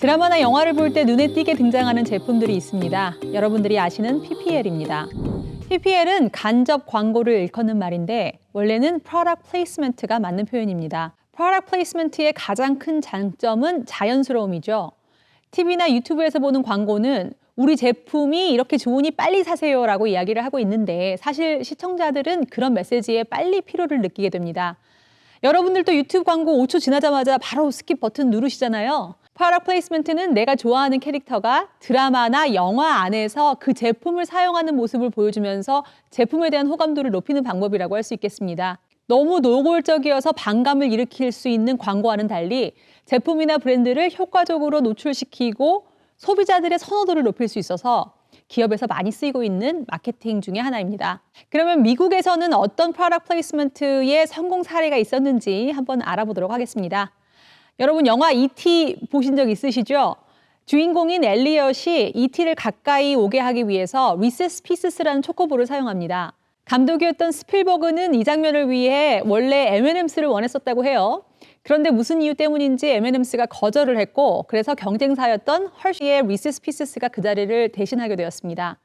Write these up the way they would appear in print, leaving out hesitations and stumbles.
드라마나 영화를 볼 때 눈에 띄게 등장하는 제품들이 있습니다. 여러분들이 아시는 PPL입니다. PPL은 간접 광고를 일컫는 말인데 원래는 Product Placement가 맞는 표현입니다. Product Placement의 가장 큰 장점은 자연스러움이죠. TV나 유튜브에서 보는 광고는 우리 제품이 이렇게 좋으니 빨리 사세요라고 이야기를 하고 있는데 사실 시청자들은 그런 메시지에 빨리 필요를 느끼게 됩니다. 여러분들도 유튜브 광고 5초 지나자마자 바로 스킵 버튼 누르시잖아요. Product Placement는 내가 좋아하는 캐릭터가 드라마나 영화 안에서 그 제품을 사용하는 모습을 보여주면서 제품에 대한 호감도를 높이는 방법이라고 할 수 있겠습니다. 너무 노골적이어서 반감을 일으킬 수 있는 광고와는 달리 제품이나 브랜드를 효과적으로 노출시키고 소비자들의 선호도를 높일 수 있어서 기업에서 많이 쓰이고 있는 마케팅 중에 하나입니다. 그러면 미국에서는 어떤 프로덕트 플레이스먼트의 성공 사례가 있었는지 한번 알아보도록 하겠습니다. 여러분 영화 E.T. 보신 적 있으시죠? 주인공인 엘리엇이 E.T.를 가까이 오게 하기 위해서 리세스 피스라는 초코볼을 사용합니다. 감독이었던 스필버그는 이 장면을 위해 원래 M&Ms를 원했었다고 해요. 그런데 무슨 이유 때문인지 M&Ms가 거절을 했고 그래서 경쟁사였던 허쉬의 리세스 피스가 그 자리를 대신하게 되었습니다.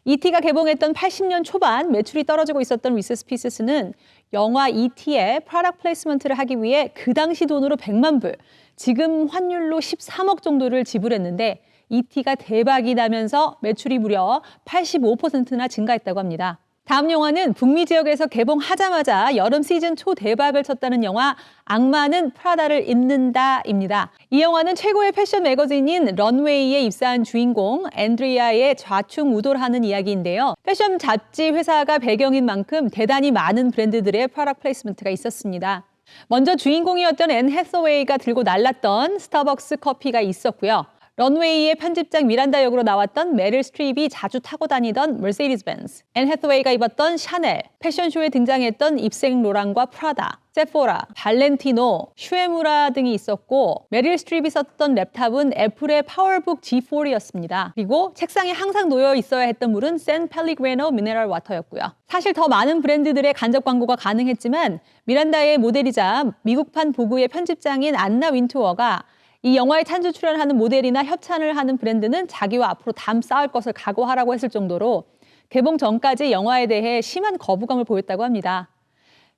E.T.가 개봉했던 80년 초반 매출이 떨어지고 있었던 리세스 피스는 영화 E.T.의 프로덕트 플레이스먼트를 하기 위해 그 당시 돈으로 100만 불, 지금 환율로 13억 정도를 지불했는데 E.T.가 대박이 나면서 매출이 무려 85%나 증가했다고 합니다. 다음 영화는 북미 지역에서 개봉하자마자 여름 시즌 초 대박을 쳤다는 영화 악마는 프라다를 입는다입니다. 이 영화는 최고의 패션 매거진인 런웨이에 입사한 주인공 앤드리아의 좌충우돌 하는 이야기인데요. 패션 잡지 회사가 배경인 만큼 대단히 많은 브랜드들의 프로덕트 플레이스먼트가 있었습니다. 먼저 주인공이었던 앤 해서웨이가 들고 날랐던 스타벅스 커피가 있었고요. 런웨이의 편집장 미란다 역으로 나왔던 메릴 스트립이 자주 타고 다니던 머세디스 벤츠, 앤 해서웨이가 입었던 샤넬, 패션쇼에 등장했던 입생 로랑과 프라다, 세포라, 발렌티노, 슈에무라 등이 있었고 메릴 스트립이 썼던 랩탑은 애플의 파워북 G4였습니다. 그리고 책상에 항상 놓여 있어야 했던 물은 샌 펠리그레노 미네랄 워터였고요. 사실 더 많은 브랜드들의 간접 광고가 가능했지만 미란다의 모델이자 미국판 보그의 편집장인 안나 윈투어가 이 영화에 찬조 출연하는 모델이나 협찬을 하는 브랜드는 자기와 앞으로 담 쌓을 것을 각오하라고 했을 정도로 개봉 전까지 영화에 대해 심한 거부감을 보였다고 합니다.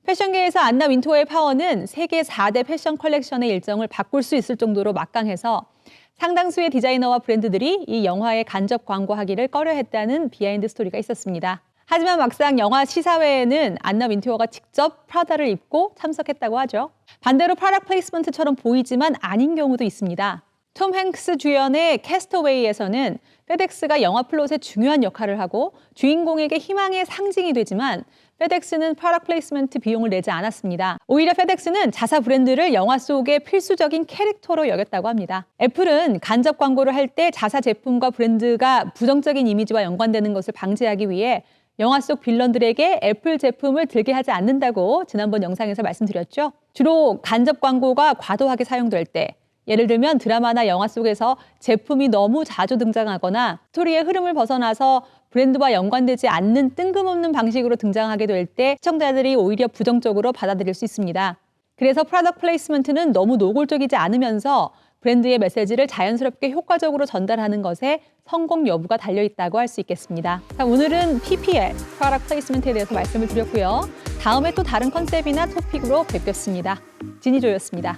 패션계에서 안나 윈토어의 파워는 세계 4대 패션 컬렉션의 일정을 바꿀 수 있을 정도로 막강해서 상당수의 디자이너와 브랜드들이 이 영화에 간접 광고하기를 꺼려했다는 비하인드 스토리가 있었습니다. 하지만 막상 영화 시사회에는 안나 윈토어가 직접 프라다를 입고 참석했다고 하죠. 반대로 프로덕트 플레이스먼트처럼 보이지만 아닌 경우도 있습니다. 톰 행크스 주연의 캐스터웨이에서는 페덱스가 영화 플롯에 중요한 역할을 하고 주인공에게 희망의 상징이 되지만 페덱스는 프로덕트 플레이스먼트 비용을 내지 않았습니다. 오히려 페덱스는 자사 브랜드를 영화 속의 필수적인 캐릭터로 여겼다고 합니다. 애플은 간접 광고를 할 때 자사 제품과 브랜드가 부정적인 이미지와 연관되는 것을 방지하기 위해 영화 속 빌런들에게 애플 제품을 들게 하지 않는다고 지난번 영상에서 말씀드렸죠. 주로 간접 광고가 과도하게 사용될 때, 예를 들면 드라마나 영화 속에서 제품이 너무 자주 등장하거나 스토리의 흐름을 벗어나서 브랜드와 연관되지 않는 뜬금없는 방식으로 등장하게 될 때 시청자들이 오히려 부정적으로 받아들일 수 있습니다. 그래서 프로덕트 플레이스먼트는 너무 노골적이지 않으면서 브랜드의 메시지를 자연스럽게 효과적으로 전달하는 것에 성공 여부가 달려있다고 할 수 있겠습니다. 자, 오늘은 PPL, Product Placement에 대해서 말씀을 드렸고요. 다음에 또 다른 컨셉이나 토픽으로 뵙겠습니다. 지니조였습니다.